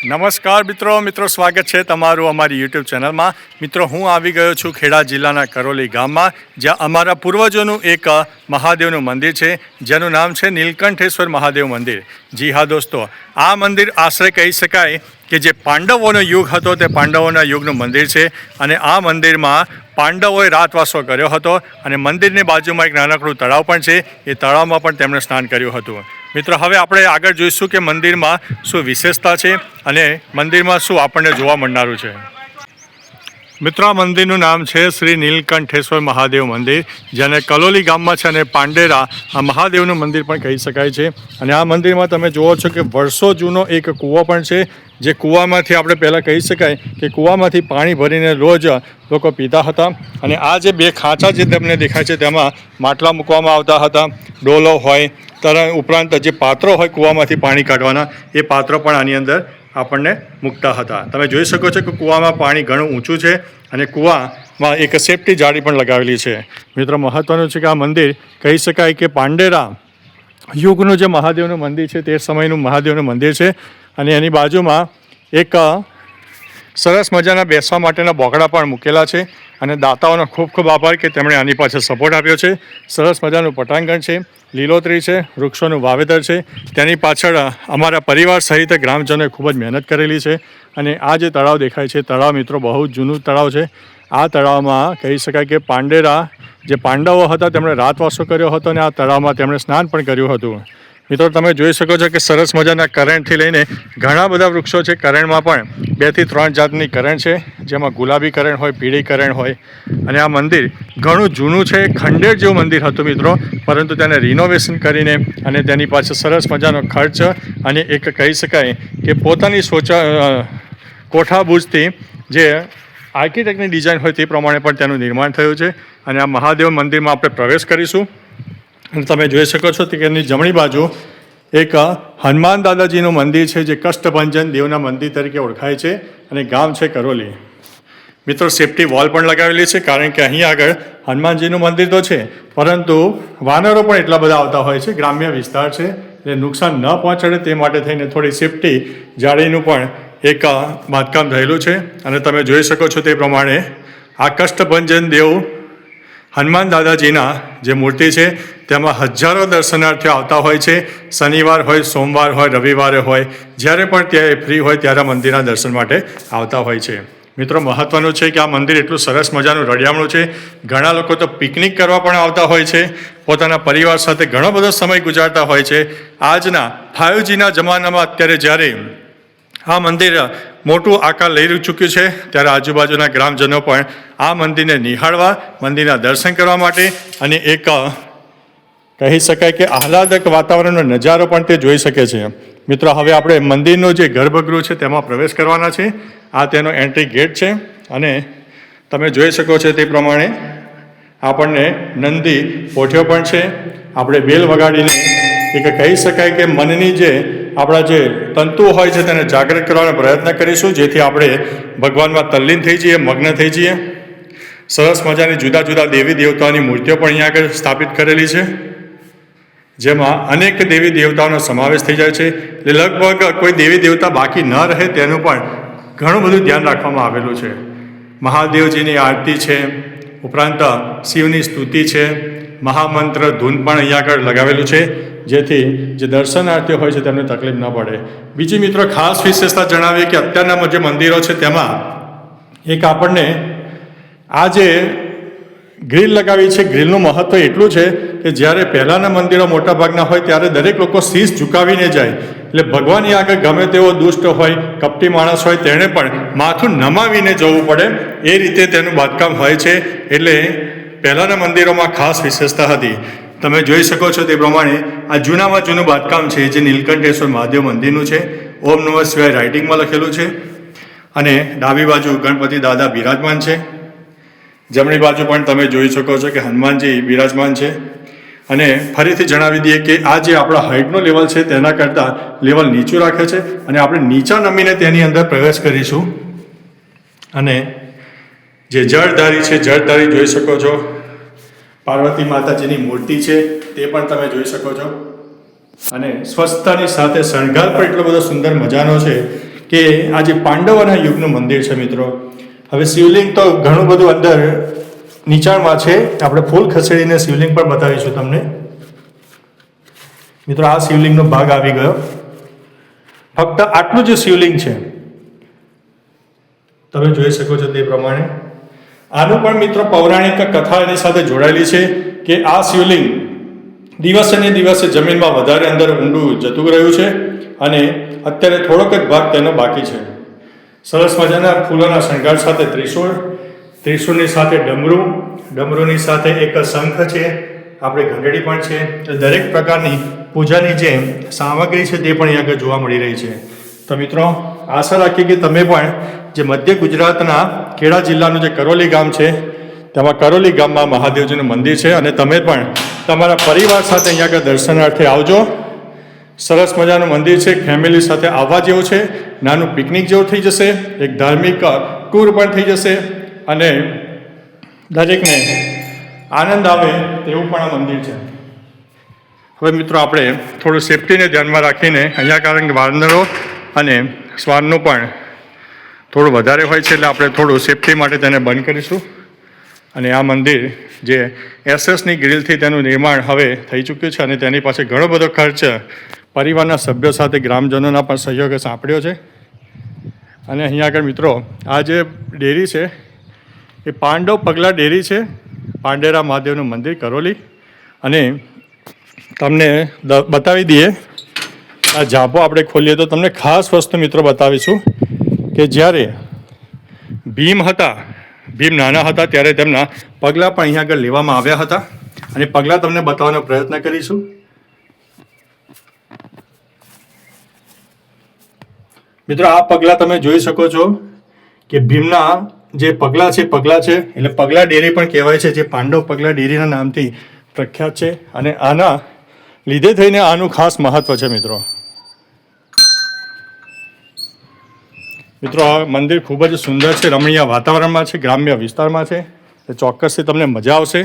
નમસ્કાર મિત્રો સ્વાગત છે તમારું અમારી યુટ્યુબ ચેનલમાં। મિત્રો હું આવી ગયો છું ખેડા જિલ્લાના કરોલી ગામમાં, જ્યાં અમારા પૂર્વજોનું એક મહાદેવનું મંદિર છે, જેનું નામ છે નીલકંઠેશ્વર મહાદેવ મંદિર। જી હા દોસ્તો, આ મંદિર આશરે કહી શકાય કે જે પાંડવોનો યુગ હતો તે પાંડવોના યુગનું મંદિર છે, અને આ મંદિરમાં પાંડવોએ રાતવાસો કર્યો હતો, અને મંદિરની બાજુમાં એક નાનકડું તળાવ પણ છે, એ તળાવમાં પણ તેમણે સ્નાન કર્યું હતું। મિત્રો હવે આપણે આગળ જોઈશું કે મંદિરમાં શું વિશેષતા છે અને મંદિરમાં શું આપણને જોવા મળનારું છે। મિત્રો આ મંદિરનું નામ છે શ્રી નીલકંઠેશ્વર મહાદેવ મંદિર, જેને કલોલી ગામમાં છે, અને પાંડેરા આ મહાદેવનું મંદિર પણ કહી શકાય છે। અને આ મંદિરમાં તમે જુઓ છો કે વર્ષો જૂનો એક કૂવો પણ છે, જે કૂવામાંથી આપણે પહેલાં કહી શકાય કે કૂવામાંથી પાણી ભરીને રોજ લોકો પીતા હતા। અને આ જે બે ખાંચા જે તમને દેખાય છે તેમાં માટલા મૂકવામાં આવતા હતા, ડોલો હોય, ઉપરાંત જે પાત્રો હોય કૂવામાંથી પાણી કાઢવાના, એ પાત્રો પણ આની અંદર આપણને મૂકતા હતા। તમે જોઈ શકો છો કે કૂવામાં પાણી ઘણું ઊંચું છે, અને કૂવામાં એક સેફ્ટી જાળી પણ લગાવેલી છે। મિત્રો મહત્ત્વનું છે કે આ મંદિર કહી શકાય કે પાંડેરા યુગનું જે મહાદેવનું મંદિર છે તે સમયનું મહાદેવનું મંદિર છે, અને એની બાજુમાં એક સરસ મજાના બેસવા માટેના બોકડા પણ મૂકેલા છે, અને દાતાઓનો ખૂબ ખૂબ આભાર કે તેમણે આની પાછળ સપોર્ટ આપ્યો છે। સરસ મજાનું પટાંગણ છે, લીલોતરી છે, વૃક્ષોનું વાવેતર છે, તેની પાછળ અમારા પરિવાર સહિત ગ્રામજનોએ ખૂબ જ મહેનત કરેલી છે। અને આ જે તળાવ દેખાય છે તળાવ મિત્રો બહુ જ જૂનું તળાવ છે। આ તળાવમાં કહી શકાય કે પાંડેરા જે પાંડવો હતા તેમણે રાતવાસો કર્યો હતો, અને આ તળાવમાં તેમણે સ્નાન પણ કર્યું હતું। મિત્રો તમે જોઈ શકો છો કે સરસ મજાના કરણથી લઈને ઘણા બધા વૃક્ષો છે। કરણમાં પણ 2 થી 3 જાતની કરણ છે, જેમાં ગુલાબી કરણ હોય, પીળી કરણ હોય, અને આ મંદિર ઘણું જૂનું છે, ખંડેર જેવું મંદિર હતું મિત્રો, પરંતુ તેને રિનોવેશન કરીને અને તેની પાછળ સરસ મજાનો ખર્ચ અને એક કહી શકાય કે પોતાની કોઠાબૂજથી જે આર્કિટેક્ટની ડિઝાઇન હોય તે પ્રમાણે પણ તેનું નિર્માણ થયું છે। અને આ મહાદેવ મંદિરમાં આપણે પ્રવેશ કરીશું, અને તમે જોઈ શકો છો કે એની જમણી બાજુ એક હનુમાન દાદાજીનું મંદિર છે, જે કષ્ટભંજન દેવના મંદિર તરીકે ઓળખાય છે, અને ગામ છે કરોલી। મિત્રો સેફ્ટી વોલ પણ લગાવેલી છે, કારણ કે અહીં આગળ હનુમાનજીનું મંદિર તો છે, પરંતુ વાનરો પણ એટલા બધા આવતા હોય છે, ગ્રામ્ય વિસ્તાર છે, એટલે નુકસાન ન પહોંચાડે તે માટે થઈને થોડી સેફ્ટી જાળીનું પણ એક બાંધકામ થયેલું છે। અને તમે જોઈ શકો છો તે પ્રમાણે આ કષ્ટભંજન દેવ હનુમાન દાદાજીના જે મૂર્તિ છે તેમાં હજારો દર્શનાર્થીઓ આવતા હોય છે। શનિવાર હોય, સોમવાર હોય, રવિવારે હોય, જ્યારે પણ ત્યાં ફ્રી હોય ત્યારે મંદિરના દર્શન માટે આવતા હોય છે। મિત્રો મહત્ત્વનું છે કે આ મંદિર એટલું સરસ મજાનું રળિયામણું છે, ઘણા લોકો તો પિકનિક કરવા પણ આવતા હોય છે, પોતાના પરિવાર સાથે ઘણો બધો સમય ગુજારતા હોય છે। આજના 5Gના જમાનામાં અત્યારે જ્યારે આ મંદિર મોટું આકાર લઈ ચૂક્યું છે, ત્યારે આજુબાજુના ગ્રામજનો પણ આ મંદિરને નિહાળવા, મંદિરના દર્શન કરવા માટે, અને એક કહી શકાય કે આહલાદક વાતાવરણનો નજારો પણ તે જોઈ શકે છે। મિત્રો હવે આપણે મંદિરનું જે ગર્ભગૃહ છે તેમાં પ્રવેશ કરવાના છે। આ તેનો એન્ટ્રી ગેટ છે, અને તમે જોઈ શકો છો તે પ્રમાણે આપણને નંદી પોઠિયો પણ છે। આપણે બેલ વગાડીને એક કહી શકાય કે મનની જે આપણા જે તંતુઓ હોય છે તેને જાગૃત કરવાનો પ્રયત્ન કરીશું, જેથી આપણે ભગવાનમાં તલ્લીન થઈ જઈએ, મગ્ન થઈ જઈએ। સરસ મજાની જુદા જુદા દેવી દેવતાઓની મૂર્તિઓ પણ અહીંયા આગળ સ્થાપિત કરેલી છે, જેમાં અનેક દેવી દેવતાઓનો સમાવેશ થઈ જાય છે, એટલે લગભગ કોઈ દેવી દેવતા બાકી ન રહે તેનું પણ ઘણું બધું ધ્યાન રાખવામાં આવેલું છે। મહાદેવજીની આરતી છે, ઉપરાંત શિવની સ્તુતિ છે, મહામંત્ર ધૂન પણ અહીંયા આગળ લગાવેલું છે, જેથી જે દર્શનાર્થીઓ હોય છે તેમને તકલીફ ન પડે। બીજી મિત્રો ખાસ વિશેષતા જણાવીએ કે અત્યારના જે મંદિરો છે તેમાં એક આપણને આ જે ગ્રીલ લગાવી છે, ગ્રીલનું મહત્ત્વ એટલું છે કે જ્યારે પહેલાંના મંદિરો મોટાભાગના હોય ત્યારે દરેક લોકો શીશ ઝુકાવીને જાય, એટલે ભગવાનની આગળ ગમે તેવો દુષ્ટ હોય, કપટી માણસ હોય, તેણે પણ માથું નમાવીને જવું પડે, એ રીતે તેનું બાંધકામ હોય છે। એટલે પહેલાંના મંદિરોમાં ખાસ વિશેષતા હતી। તમે જોઈ શકો છો તે પ્રમાણે આ જૂનામાં જૂનું બાંધકામ છે, જે નીલકંઠેશ્વર મહાદેવ મંદિરનું છે। ઓમ નમઃ શિવાય રાઇટિંગમાં લખેલું છે, અને ડાબી બાજુ ગણપતિ દાદા બિરાજમાન છે, જમણી બાજુ પણ તમે જોઈ શકો છો કે હનુમાનજી બિરાજમાન છે। અને ફરીથી જણાવી દઈએ કે આ જે આપણા હાઇટનું લેવલ છે તેના કરતાં લેવલ નીચું રાખે છે, અને આપણે નીચા નમીને તેની અંદર પ્રવેશ કરીશું। અને જે જળધારી છે, જળધારી જોઈ શકો છો, પાર્વતી માતાજીની મૂર્તિ છે તે પણ તમે જોઈ શકો છો, અને સ્વચ્છતાની સાથે શણગાર પણ એટલો બધો સુંદર મજાનો છે કે આ જે પાંડવોના યુગનું મંદિર છે મિત્રો. હવે શિવલિંગ તો ઘણું બધું અંદર નીચાણમાં છે. આપણે ફૂલ ખસેડીને શિવલિંગ પણ બતાવીશું તમને. મિત્રો આ શિવલિંગનો ભાગ આવી ગયો. ફક્ત આટલું જ શિવલિંગ છે, તમે જોઈ શકો છો તે પ્રમાણે. આનું પણ મિત્રો પૌરાણિક કથા એની સાથે જોડાયેલી છે કે આ શિવલિંગ દિવસે ને દિવસે જમીનમાં વધારે અંદર ઊંડું જતું રહ્યું છે અને અત્યારે થોડોક જ ભાગ તેનો બાકી છે. સરસ મજાના ફૂલોના શણગાર સાથે ત્રિશૂળની સાથે ડમરૂની સાથે એક શંખ છે, આપણે ઘંટડી પણ છે. દરેક પ્રકારની પૂજાની જે સામગ્રી છે તે પણ અહીંયા આગળ જોવા મળી રહી છે. તો મિત્રો આશા રાખીએ કે તમે પણ જે મધ્ય ગુજરાતના ખેડા જિલ્લાનું જે કરોલી ગામ છે તેમાં કરોલી ગામમાં મહાદેવજીનું મંદિર છે અને તમે પણ તમારા પરિવાર સાથે અહીંયા આગળ દર્શનાર્થે આવજો. સરસ મજાનું મંદિર છે, ફેમિલી સાથે આવવા જેવું છે. નાનું પિકનિક જેવું થઈ જશે, એક ધાર્મિક ટૂર પણ થઈ જશે અને દરેકને આનંદ આવે તેવું પણ આ મંદિર છે. હવે મિત્રો આપણે થોડું સેફટીને ધ્યાનમાં રાખીને અહીંયા કારણ કે વાંદરો અને શ્વાનનું પણ થોડું વધારે હોય છે એટલે આપણે થોડું સેફટી માટે તેને બંધ કરીશું. અને આ મંદિર જે એસએસની ગ્રીલથી તેનું નિર્માણ હવે થઈ ચૂક્યું છે અને તેની પાસે ઘણો બધો ખર્ચ પરિવારના સભ્યો સાથે ગ્રામજનોના પણ સહયોગે સાંપડ્યો છે. અને અહીંયા આગળ મિત્રો આ જે ડેરી છે એ પાંડવ પગલા ડેરી છે, પાંડેરા મહાદેવનું મંદિર કરોલી. અને તમને બતાવી દઈએ, આ ઝાંપો આપણે ખોલીએ તો તમને ખાસ વસ્તુ મિત્રો બતાવીશું કે જ્યારે ભીમ નાના હતા ત્યારે તેમના પગલાં પણ અહીંયા આગળ લેવામાં આવ્યા હતા અને પગલાં તમને બતાવવાનો પ્રયત્ન કરીશું. મિત્રો આ પગલાં તમે જોઈ શકો છો કે ભીમના જે પગલાં છે એટલે પગલા ડેરી પણ કહેવાય છે, જે પાંડવ પગલા ડેરીના નામથી પ્રખ્યાત છે. અને આના લીધે થઈને આનું ખાસ મહત્વ છે મિત્રો. મિત્રો આ મંદિર ખૂબ જ સુંદર છે, રમણીય વાતાવરણમાં છે, ગ્રામ્ય વિસ્તારમાં છે. એ ચોક્કસથી તમને મજા આવશે.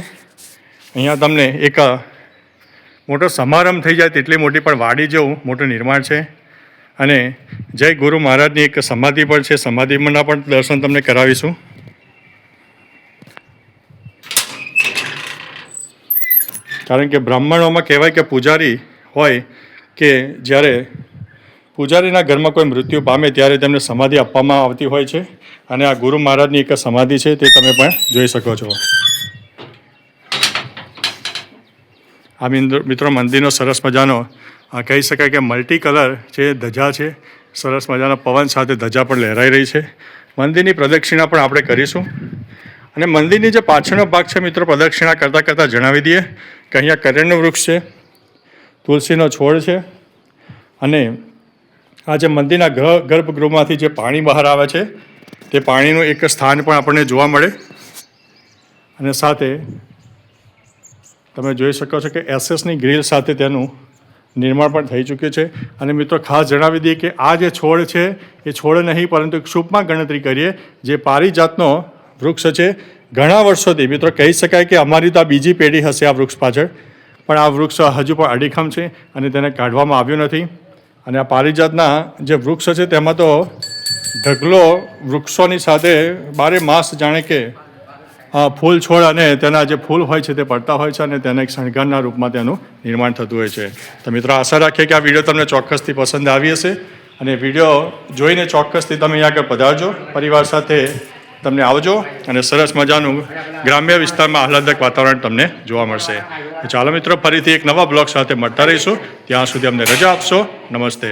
અહીંયા તમને એક મોટો સમારંભ થઈ જાય તેટલી મોટી પણ વાડી જેવું મોટું નિર્માણ છે. અને જય ગુરુ મહારાજની એક સમાધિ પણ છે, સમાધિના પણ દર્શન તમને કરાવીશું. કારણ કે બ્રાહ્મણોમાં કહેવાય કે પૂજારી હોય કે જ્યારે પૂજારીના ઘરમાં કોઈ મૃત્યુ પામે ત્યારે તેમને સમાધિ આપવામાં આવતી હોય છે. અને આ ગુરુ મહારાજની એક સમાધિ છે, તે તમે પણ જોઈ શકો છો. આ મિત્રો મંદિરનો સરસ મજાનો કહી શકાય કે મલ્ટી કલર છે, ધજા છે. સરસ મજાના પવન સાથે ધજા પણ લહેરાઈ રહી છે. મંદિરની પ્રદક્ષિણા પણ આપણે કરીશું. અને મંદિરની જે પાછળનો ભાગ છે મિત્રો, પ્રદક્ષિણા કરતાં જણાવી દઈએ કે અહીંયા કરેણનું વૃક્ષ છે, તુલસીનો છોડ છે. અને આ જે મંદિરના ગર્ભગૃહમાંથી જે પાણી બહાર આવે છે તે પાણીનું એક સ્થાન પણ આપણને જોવા મળે. અને સાથે તમે જોઈ શકો છો કે એસએસની ગ્રીલ સાથે તેનું નિર્માણ પણ થઈ ચૂક્યું છે. અને મિત્રો ખાસ જણાવી દઈએ કે આ જે છોડ છે એ છોડ નહીં પરંતુ ક્ષુપમાં ગણતરી કરીએ જે પારિજાતનો વૃક્ષ છે. ઘણા વર્ષોથી મિત્રો કહી શકાય કે અમારી તો આ બીજી પેઢી હશે આ વૃક્ષ પાછળ, પણ આ વૃક્ષ હજુ પણ અડીખમ છે અને તેને કાઢવામાં આવ્યું નથી. અને આ પારિજાતના જે વૃક્ષ છે તેમાં તો ઢગલો વૃક્ષોની સાથે બારે માસ જાણે કે ફૂલ છોડ અને તેના જે ફૂલ હોય છે તે પડતા હોય છે અને તેના એક શણગારના રૂપમાં તેનું નિર્માણ થતું હોય છે. તો મિત્રો આશા રાખીએ કે આ વિડીયો તમને ચોક્કસથી પસંદ આવી હશે અને વિડીયો જોઈને ચોક્કસથી તમે અહીંયા આગળ પધારજો, પરિવાર સાથે તમને આવજો અને સરસ મજાનું ગ્રામ્ય વિસ્તારમાં આહલાદક વાતાવરણ તમને જોવા મળશે. ચાલો મિત્રો ફરીથી એક નવા બ્લોગ સાથે મળતા રહીશું. ત્યાં સુધી અમને રજા આપશો. નમસ્તે.